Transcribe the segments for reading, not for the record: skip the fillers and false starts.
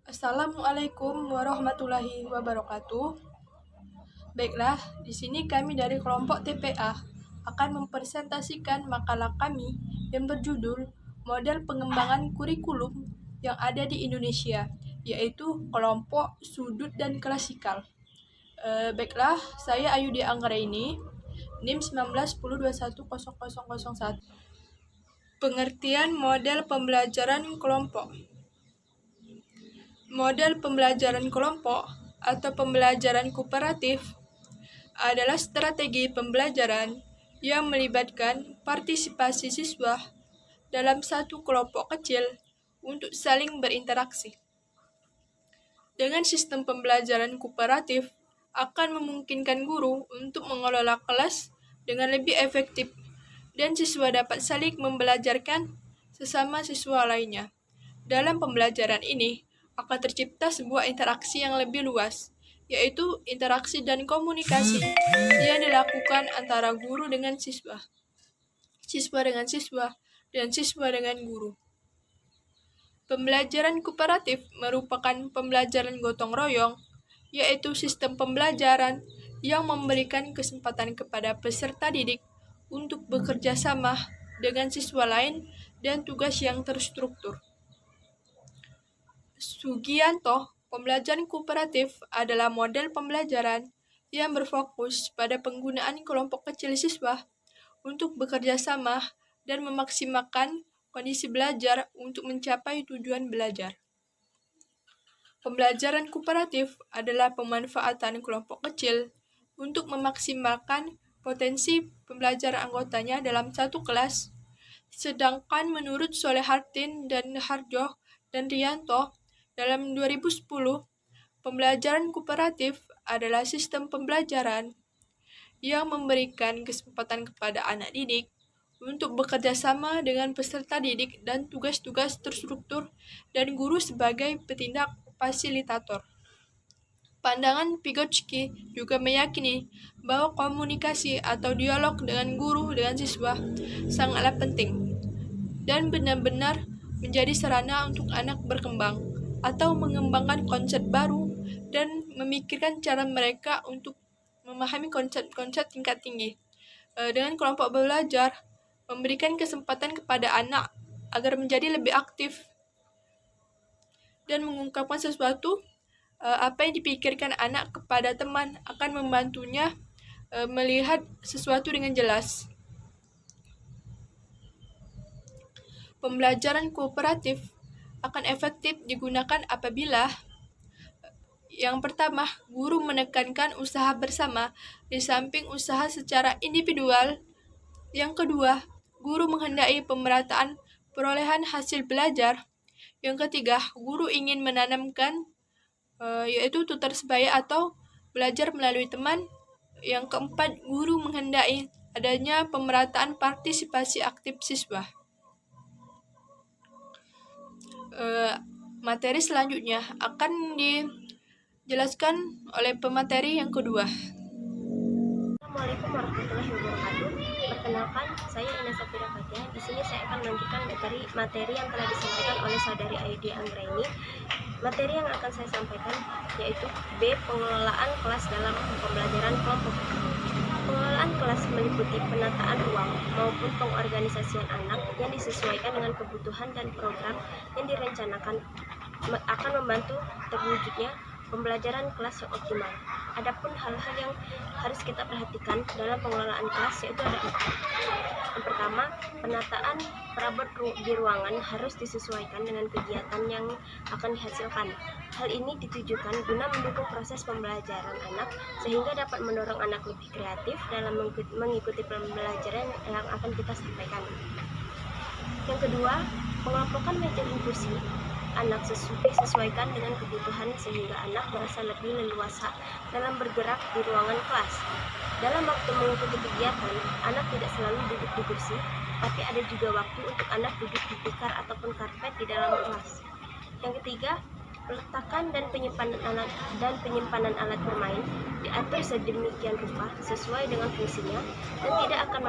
Assalamualaikum warahmatullahi wabarakatuh. Baiklah, di sini kami dari kelompok TPA akan mempresentasikan makalah kami yang berjudul Model Pengembangan Kurikulum yang ada di Indonesia, yaitu kelompok sudut dan klasikal. Baiklah, saya Ayudi Anggraini, NIM 1910210001. Pengertian model pembelajaran kelompok. Model pembelajaran kelompok atau pembelajaran kooperatif adalah strategi pembelajaran yang melibatkan partisipasi siswa dalam satu kelompok kecil untuk saling berinteraksi. Dengan sistem pembelajaran kooperatif akan memungkinkan guru untuk mengelola kelas dengan lebih efektif dan siswa dapat saling membelajarkan sesama siswa lainnya. Dalam pembelajaran ini akan tercipta sebuah interaksi yang lebih luas, yaitu interaksi dan komunikasi yang dilakukan antara guru dengan siswa, siswa dengan siswa, dan siswa dengan guru. Pembelajaran kooperatif merupakan pembelajaran gotong royong, yaitu sistem pembelajaran yang memberikan kesempatan kepada peserta didik untuk bekerja sama dengan siswa lain dan tugas yang terstruktur. Sugianto, pembelajaran kooperatif adalah model pembelajaran yang berfokus pada penggunaan kelompok kecil siswa untuk bekerja sama dan memaksimalkan kondisi belajar untuk mencapai tujuan belajar. Pembelajaran kooperatif adalah pemanfaatan kelompok kecil untuk memaksimalkan potensi pembelajaran anggotanya dalam satu kelas, sedangkan menurut Solehartin dan Harjo dan Rianto, dalam 2010, pembelajaran kooperatif adalah sistem pembelajaran yang memberikan kesempatan kepada anak didik untuk bekerja sama dengan peserta didik dan tugas-tugas terstruktur dan guru sebagai petindak fasilitator. Pandangan Vygotsky juga meyakini bahwa komunikasi atau dialog dengan guru dengan siswa sangatlah penting dan benar-benar menjadi sarana untuk anak berkembang atau mengembangkan konsep baru dan memikirkan cara mereka untuk memahami konsep-konsep tingkat tinggi. Dengan kelompok belajar, memberikan kesempatan kepada anak agar menjadi lebih aktif dan mengungkapkan sesuatu apa yang dipikirkan anak kepada teman akan membantunya melihat sesuatu dengan jelas. Pembelajaran kooperatif akan efektif digunakan apabila yang pertama, guru menekankan usaha bersama di samping usaha secara individual. Yang kedua, guru menghendaki pemerataan perolehan hasil belajar. Yang ketiga, guru ingin menanamkan yaitu tutor sebaya atau belajar melalui teman. Yang keempat, guru menghendaki adanya pemerataan partisipasi aktif siswa. Materi selanjutnya akan dijelaskan oleh pemateri yang kedua. Assalamualaikum warahmatullahi wabarakatuh. Perkenalkan, saya Ina Safira Fatia. Di sini saya akan melanjutkan materi yang telah disampaikan oleh saudari Ayudi Anggraini. Materi yang akan saya sampaikan yaitu B. Pengelolaan kelas dalam pembelajaran kelompok. Pengelolaan kelas meliputi penataan ruang maupun pengorganisasian anak yang disesuaikan dengan kebutuhan dan program yang direncanakan akan membantu terwujudnya pembelajaran kelas yang optimal. Adapun hal-hal yang harus kita perhatikan dalam pengelolaan kelas yaitu ada 4. Yang pertama, penataan perabot di ruangan harus disesuaikan dengan kegiatan yang akan dihasilkan. Hal ini ditujukan guna mendukung proses pembelajaran anak sehingga dapat mendorong anak lebih kreatif dalam mengikuti pembelajaran yang akan kita sampaikan. Yang kedua, pengelompokan metode inklusi anak disesuaikan dengan kebutuhan sehingga anak merasa lebih leluasa dalam bergerak di ruangan kelas. Dalam waktu mengikuti kegiatan, anak tidak selalu duduk di kursi, tapi ada juga waktu untuk anak duduk di tikar ataupun karpet di dalam kelas. Yang ketiga, peletakan dan penyimpanan alat bermain diatur sedemikian rupa sesuai dengan fungsinya dan tidak akan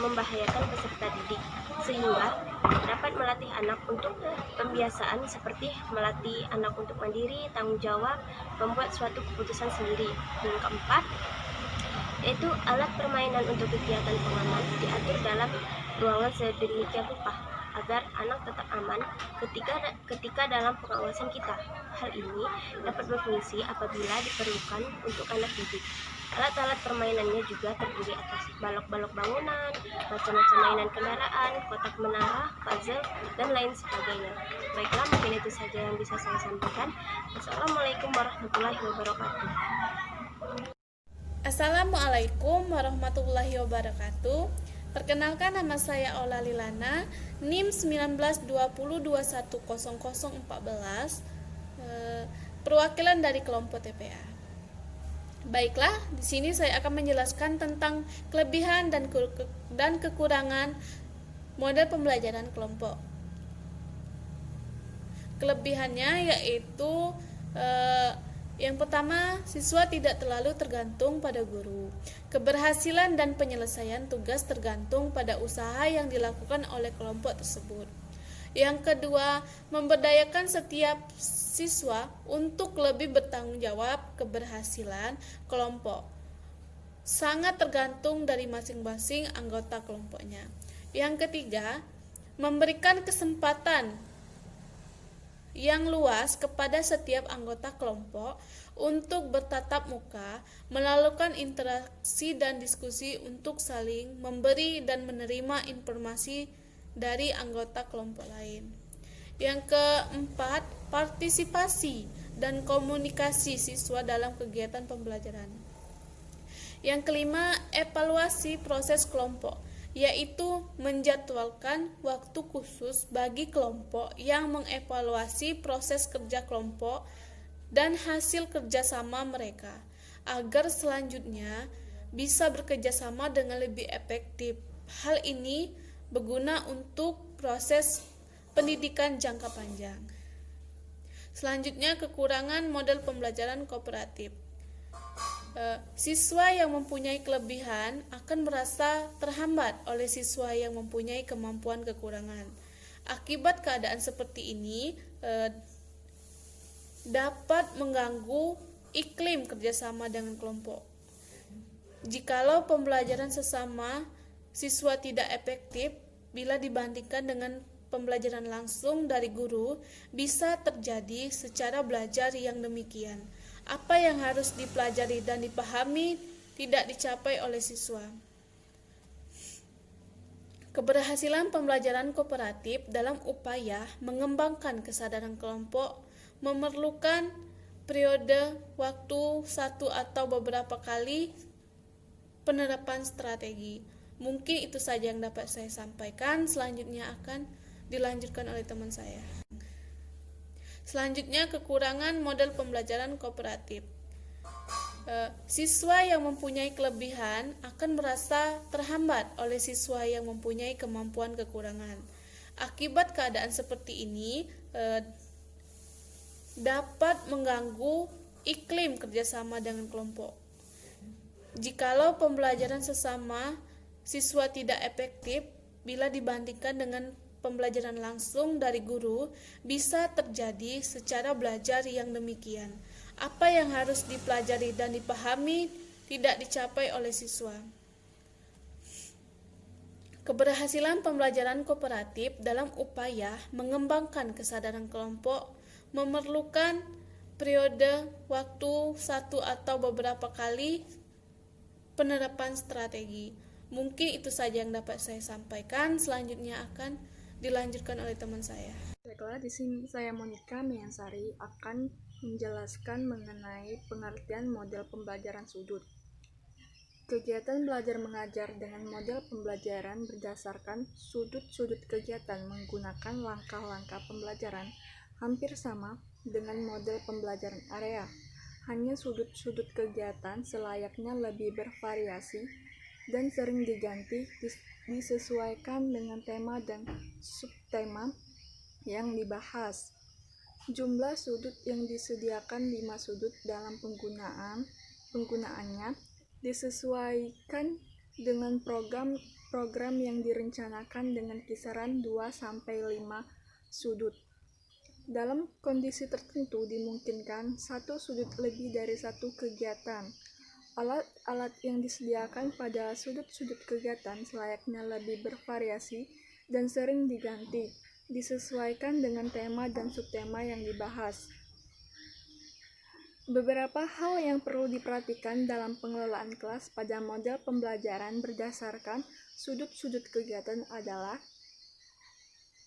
membahayakan peserta didik, sehingga dapat melatih melatih anak untuk pembiasaan seperti melatih anak untuk mandiri, tanggung jawab, membuat suatu keputusan sendiri. Yang keempat, yaitu alat permainan untuk kegiatan pengaman diatur dalam ruangan sedemikian rupa agar anak tetap aman ketika dalam pengawasan kita. Hal ini dapat berfungsi apabila diperlukan untuk anak didik. Alat-alat permainannya juga terdiri atas balok-balok bangunan, macam-macam mainan kendaraan, kotak menara, puzzle, dan lain sebagainya. Baiklah, mungkin itu saja yang bisa saya sampaikan. Wassalamualaikum warahmatullahi wabarakatuh. Assalamualaikum warahmatullahi wabarakatuh. Perkenalkan, nama saya Ola Lilana, NIM 1920210014, perwakilan dari kelompok TPA. Baiklah, di sini saya akan menjelaskan tentang kelebihan dan kekurangan model pembelajaran kelompok. Kelebihannya yaitu yang pertama, siswa tidak terlalu tergantung pada guru. Keberhasilan dan penyelesaian tugas tergantung pada usaha yang dilakukan oleh kelompok tersebut. Yang kedua, memberdayakan setiap siswa untuk lebih bertanggung jawab. Keberhasilan kelompok sangat tergantung dari masing-masing anggota kelompoknya. Yang ketiga, memberikan kesempatan yang luas kepada setiap anggota kelompok untuk bertatap muka, melakukan interaksi dan diskusi untuk saling memberi dan menerima informasi dari anggota kelompok lain. Yang keempat, partisipasi dan komunikasi siswa dalam kegiatan pembelajaran. Yang kelima, evaluasi proses kelompok, yaitu menjadwalkan waktu khusus bagi kelompok yang mengevaluasi proses kerja kelompok dan hasil kerjasama mereka, agar selanjutnya bisa bekerjasama dengan lebih efektif. Hal ini berguna untuk proses pendidikan jangka panjang. Selanjutnya, kekurangan model pembelajaran kooperatif. Siswa yang mempunyai kelebihan akan merasa terhambat oleh siswa yang mempunyai kemampuan kekurangan. Akibat keadaan seperti ini dapat mengganggu iklim kerjasama dengan kelompok. Jikalau pembelajaran sesama siswa tidak efektif bila dibandingkan dengan pembelajaran langsung dari guru, bisa terjadi secara belajar yang demikian. Apa yang harus dipelajari dan dipahami tidak dicapai oleh siswa. Keberhasilan pembelajaran kooperatif dalam upaya mengembangkan kesadaran kelompok memerlukan periode waktu satu atau beberapa kali penerapan strategi. Mungkin itu saja yang dapat saya sampaikan. Selanjutnya akan dilanjutkan oleh teman saya. Selanjutnya, kekurangan model pembelajaran kooperatif. Siswa yang mempunyai kelebihan akan merasa terhambat oleh siswa yang mempunyai kemampuan kekurangan. Akibat keadaan seperti ini dapat mengganggu iklim kerjasama dengan kelompok. Jikalau pembelajaran sesama siswa tidak efektif bila dibandingkan dengan pembelajaran langsung dari guru, bisa terjadi secara belajar yang demikian. Apa yang harus dipelajari dan dipahami tidak dicapai oleh siswa. Keberhasilan pembelajaran kooperatif dalam upaya mengembangkan kesadaran kelompok memerlukan periode waktu satu atau beberapa kali penerapan strategi. Mungkin itu saja yang dapat saya sampaikan. Selanjutnya akan dilanjutkan oleh teman saya. Baiklah, di sini saya Monika Miansari akan menjelaskan mengenai pengertian model pembelajaran sudut. Kegiatan belajar mengajar dengan model pembelajaran berdasarkan sudut-sudut kegiatan menggunakan langkah-langkah pembelajaran hampir sama dengan model pembelajaran area. Hanya sudut-sudut kegiatan selayaknya lebih bervariasi dan sering diganti disesuaikan dengan tema dan subtema yang dibahas. Jumlah sudut yang disediakan 5 sudut dalam penggunaannya disesuaikan dengan program program yang direncanakan dengan kisaran 2-5 sudut. Dalam kondisi tertentu dimungkinkan satu sudut lebih dari satu kegiatan. Alat-alat yang disediakan pada sudut-sudut kegiatan selayaknya lebih bervariasi dan sering diganti, disesuaikan dengan tema dan subtema yang dibahas. Beberapa hal yang perlu diperhatikan dalam pengelolaan kelas pada model pembelajaran berdasarkan sudut-sudut kegiatan adalah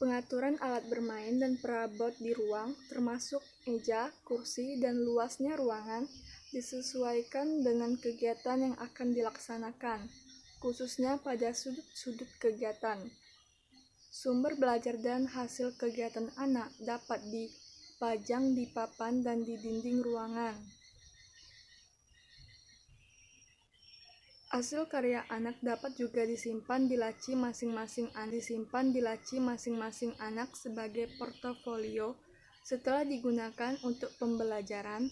pengaturan alat bermain dan perabot di ruang, termasuk meja, kursi, dan luasnya ruangan, disesuaikan dengan kegiatan yang akan dilaksanakan, khususnya pada sudut-sudut kegiatan. Sumber belajar dan hasil kegiatan anak dapat dipajang di papan dan di dinding ruangan. Hasil karya anak dapat juga disimpan di laci masing-masing anak sebagai portofolio. Setelah digunakan untuk pembelajaran,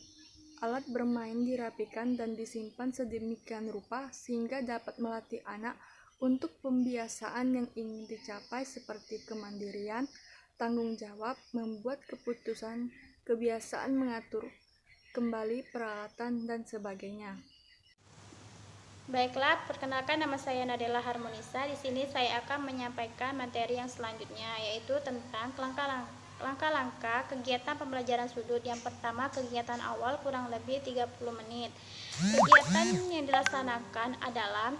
alat bermain dirapikan dan disimpan sedemikian rupa sehingga dapat melatih anak untuk pembiasaan yang ingin dicapai seperti kemandirian, tanggung jawab, membuat keputusan, kebiasaan mengatur kembali peralatan, dan sebagainya. Baiklah, perkenalkan nama saya Nadela Harmonisa. Di sini saya akan menyampaikan materi yang selanjutnya, yaitu tentang langkah-langkah kegiatan pembelajaran sudut. Yang pertama, kegiatan awal kurang lebih 30 menit. Kegiatan yang dilaksanakan adalah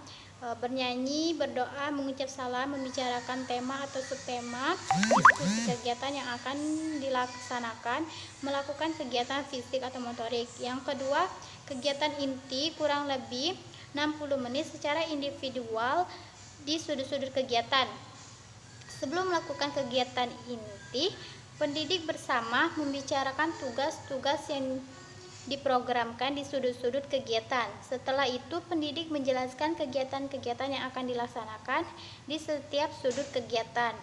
bernyanyi, berdoa, mengucap salam, membicarakan tema atau subtema, diskusi kegiatan yang akan dilaksanakan, melakukan kegiatan fisik atau motorik. Yang kedua, kegiatan inti kurang lebih 60 menit secara individual di sudut-sudut kegiatan. Sebelum melakukan kegiatan inti, pendidik bersama membicarakan tugas-tugas yang diprogramkan di sudut-sudut kegiatan. Setelah itu, pendidik menjelaskan kegiatan-kegiatan yang akan dilaksanakan di setiap sudut kegiatan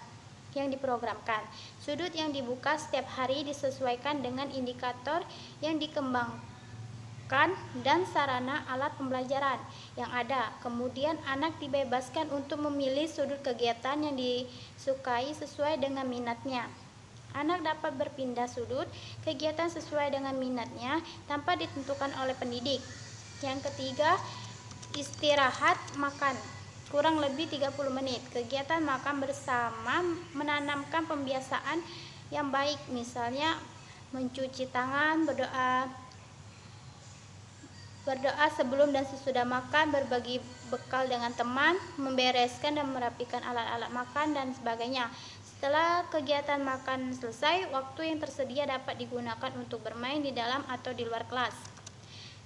yang diprogramkan. Sudut yang dibuka setiap hari disesuaikan dengan indikator yang dikembangkan dan sarana alat pembelajaran yang ada. Kemudian anak dibebaskan untuk memilih sudut kegiatan yang disukai sesuai dengan minatnya. Anak dapat berpindah sudut kegiatan sesuai dengan minatnya tanpa ditentukan oleh pendidik. Yang ketiga, istirahat makan kurang lebih 30 menit. Kegiatan makan bersama menanamkan pembiasaan yang baik, misalnya mencuci tangan, berdoa sebelum dan sesudah makan, berbagi bekal dengan teman, membereskan dan merapikan alat-alat makan, dan sebagainya. Setelah kegiatan makan selesai, waktu yang tersedia dapat digunakan untuk bermain di dalam atau di luar kelas.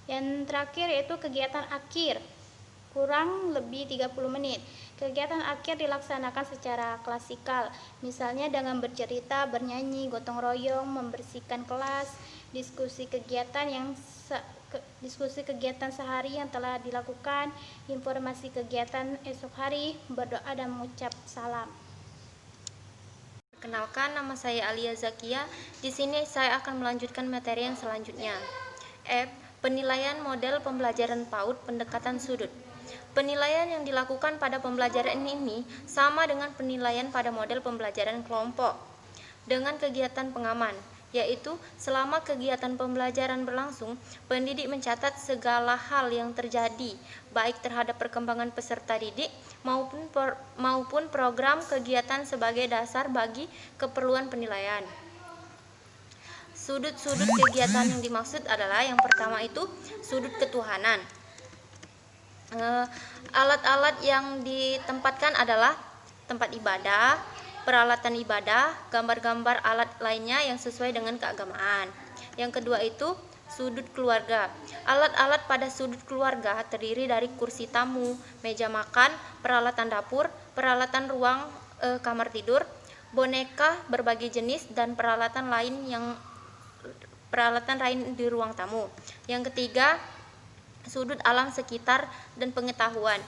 Yang terakhir yaitu kegiatan akhir, kurang lebih 30 menit. Kegiatan akhir dilaksanakan secara klasikal, misalnya dengan bercerita, bernyanyi, gotong royong, membersihkan kelas, diskusi kegiatan sehari yang telah dilakukan, informasi kegiatan esok hari, berdoa dan mengucap salam. Perkenalkan, nama saya Alia Zakia. Di sini saya akan melanjutkan materi yang selanjutnya. F. Penilaian model pembelajaran PAUD pendekatan sudut. Penilaian yang dilakukan pada pembelajaran ini sama dengan penilaian pada model pembelajaran kelompok dengan kegiatan pengaman, yaitu selama kegiatan pembelajaran berlangsung, pendidik mencatat segala hal yang terjadi, baik terhadap perkembangan peserta didik maupun program kegiatan sebagai dasar bagi keperluan penilaian. Sudut-sudut kegiatan yang dimaksud adalah yang pertama itu sudut ketuhanan. Alat-alat yang ditempatkan adalah tempat ibadah, peralatan ibadah, gambar-gambar alat lainnya yang sesuai dengan keagamaan. Yang kedua itu sudut keluarga. Alat-alat pada sudut keluarga terdiri dari kursi tamu, meja makan, peralatan dapur, peralatan ruang kamar tidur, boneka berbagai jenis, dan peralatan lain di ruang tamu. Yang ketiga, sudut alam sekitar dan pengetahuan.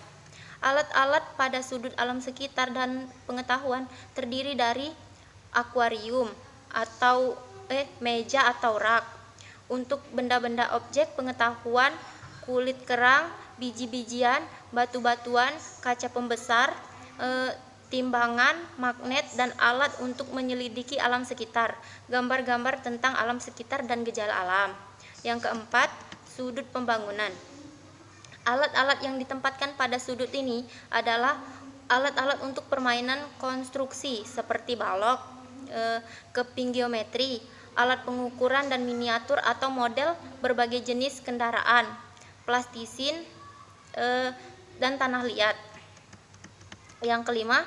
Alat-alat pada sudut alam sekitar dan pengetahuan terdiri dari akuarium atau meja atau rak untuk benda-benda objek pengetahuan, kulit kerang, biji-bijian, batu-batuan, kaca pembesar, timbangan, magnet, dan alat untuk menyelidiki alam sekitar, gambar-gambar tentang alam sekitar dan gejala alam. Yang keempat, sudut pembangunan. Alat-alat yang ditempatkan pada sudut ini adalah alat-alat untuk permainan konstruksi seperti balok, keping geometri, alat pengukuran dan miniatur atau model berbagai jenis kendaraan, plastisin, dan tanah liat. Yang kelima,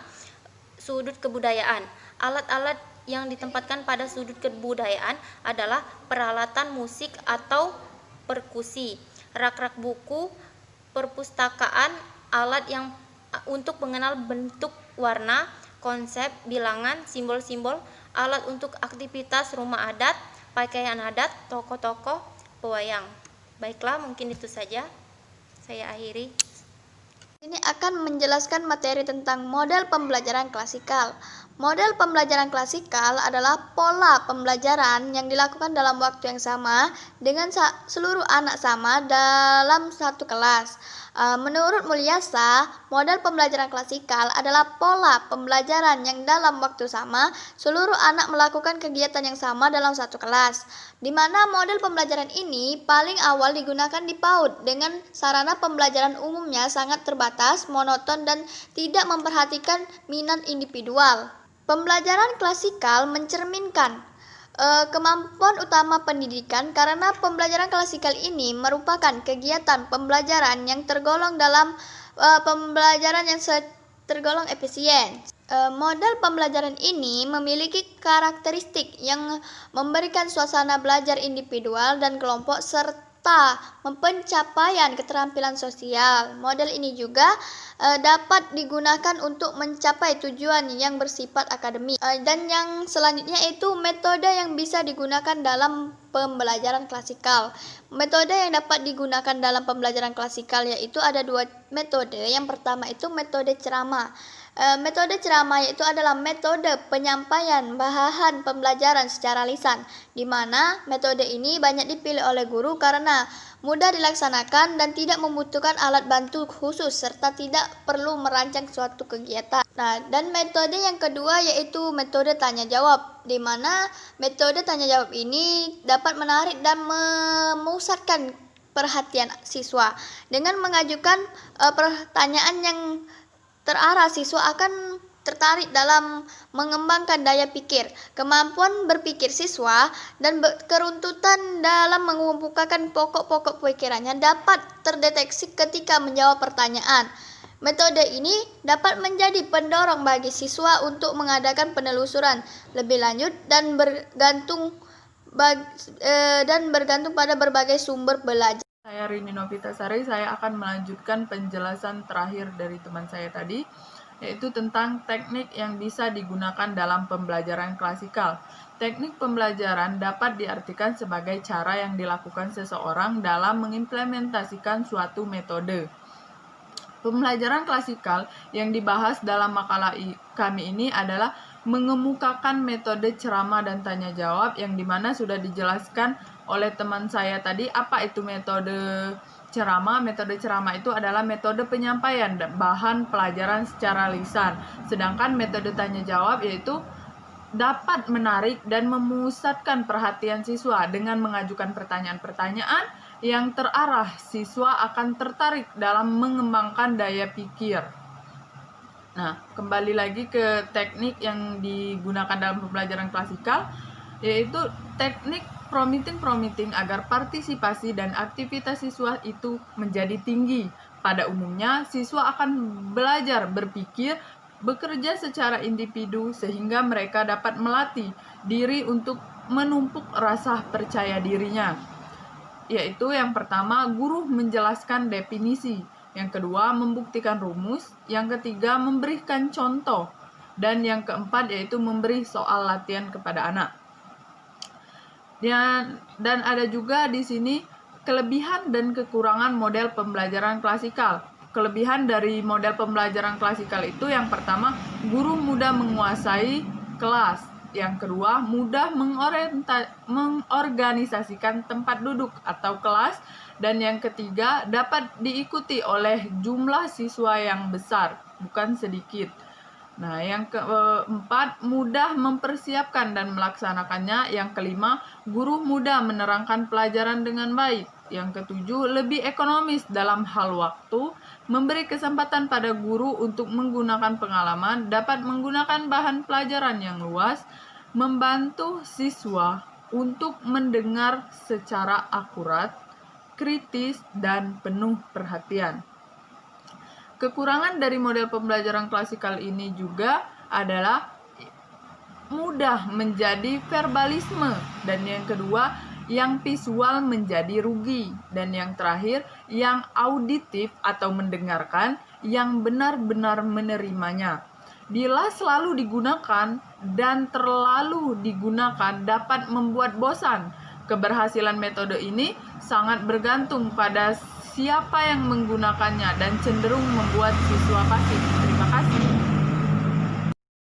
sudut kebudayaan. Alat-alat yang ditempatkan pada sudut kebudayaan adalah peralatan musik atau perkusi, rak-rak buku, perpustakaan, alat yang untuk mengenal bentuk, warna, konsep, bilangan, simbol-simbol, alat untuk aktivitas rumah adat, pakaian adat, tokoh-tokoh, pewayang. Baiklah, mungkin itu saja. Saya akhiri. Ini akan menjelaskan materi tentang model pembelajaran klasikal. Model pembelajaran klasikal adalah pola pembelajaran yang dilakukan dalam waktu yang sama dengan seluruh anak sama dalam satu kelas. Menurut Mulyasa, model pembelajaran klasikal adalah pola pembelajaran yang dalam waktu sama seluruh anak melakukan kegiatan yang sama dalam satu kelas, di mana model pembelajaran ini paling awal digunakan di PAUD dengan sarana pembelajaran umumnya sangat terbatas, monoton, dan tidak memperhatikan minat individual. Pembelajaran klasikal mencerminkan kemampuan utama pendidikan karena pembelajaran klasikal ini merupakan kegiatan pembelajaran yang tergolong dalam pembelajaran yang tergolong efisien. Model pembelajaran ini memiliki karakteristik yang memberikan suasana belajar individual dan kelompok serta pencapaian keterampilan sosial. Model ini juga dapat digunakan untuk mencapai tujuan yang bersifat akademik. Dan yang selanjutnya itu metode yang bisa digunakan dalam pembelajaran klasikal. Metode yang dapat digunakan dalam pembelajaran klasikal yaitu ada dua metode. Yang pertama itu metode ceramah. Metode ceramah yaitu adalah metode penyampaian bahan pembelajaran secara lisan, di mana metode ini banyak dipilih oleh guru karena mudah dilaksanakan dan tidak membutuhkan alat bantu khusus serta tidak perlu merancang suatu kegiatan. Nah, dan metode yang kedua yaitu metode tanya jawab, di mana metode tanya jawab ini dapat menarik dan memusatkan perhatian siswa dengan mengajukan pertanyaan yang terarah. Siswa akan tertarik dalam mengembangkan daya pikir, kemampuan berpikir siswa, dan keruntutan dalam mengemukakan pokok-pokok pikirannya dapat terdeteksi ketika menjawab pertanyaan. Metode ini dapat menjadi pendorong bagi siswa untuk mengadakan penelusuran lebih lanjut dan bergantung pada berbagai sumber belajar. Saya Rini Novitasari, saya akan melanjutkan penjelasan terakhir dari teman saya tadi, yaitu tentang teknik yang bisa digunakan dalam pembelajaran klasikal. Teknik pembelajaran dapat diartikan sebagai cara yang dilakukan seseorang dalam mengimplementasikan suatu metode. Pembelajaran klasikal yang dibahas dalam makalah kami ini adalah mengemukakan metode ceramah dan tanya jawab, yang dimana sudah dijelaskan oleh teman saya tadi apa itu metode ceramah. Metode ceramah itu adalah metode penyampaian bahan pelajaran secara lisan, sedangkan metode tanya jawab yaitu dapat menarik dan memusatkan perhatian siswa dengan mengajukan pertanyaan-pertanyaan yang terarah. Siswa akan tertarik dalam mengembangkan daya pikir. Nah, kembali lagi ke teknik yang digunakan dalam pembelajaran klasikal, yaitu teknik prompting agar partisipasi dan aktivitas siswa itu menjadi tinggi. Pada umumnya, siswa akan belajar berpikir, bekerja secara individu sehingga mereka dapat melatih diri untuk menumpuk rasa percaya dirinya. Yaitu yang pertama, guru menjelaskan definisi. Yang kedua, membuktikan rumus. Yang ketiga, memberikan contoh. Dan yang keempat, yaitu memberi soal latihan kepada anak. Dan ada juga di sini kelebihan dan kekurangan model pembelajaran klasikal. Kelebihan dari model pembelajaran klasikal itu yang pertama, guru mudah menguasai kelas. Yang kedua, mudah mengorganisasikan tempat duduk atau kelas. Dan yang ketiga, dapat diikuti oleh jumlah siswa yang besar, bukan sedikit. Nah, yang keempat, mudah mempersiapkan dan melaksanakannya. Yang kelima, guru mudah menerangkan pelajaran dengan baik. Yang ketujuh, lebih ekonomis dalam hal waktu, memberi kesempatan pada guru untuk menggunakan pengalaman, dapat menggunakan bahan pelajaran yang luas, membantu siswa untuk mendengar secara akurat, kritis, dan penuh perhatian. Kekurangan dari model pembelajaran klasikal ini juga adalah mudah menjadi verbalisme, dan yang kedua, yang visual menjadi rugi, dan yang terakhir, yang auditif atau mendengarkan yang benar-benar menerimanya. Bila selalu digunakan dan terlalu digunakan dapat membuat bosan. Keberhasilan metode ini sangat bergantung pada siapa yang menggunakannya dan cenderung membuat siswa pasif.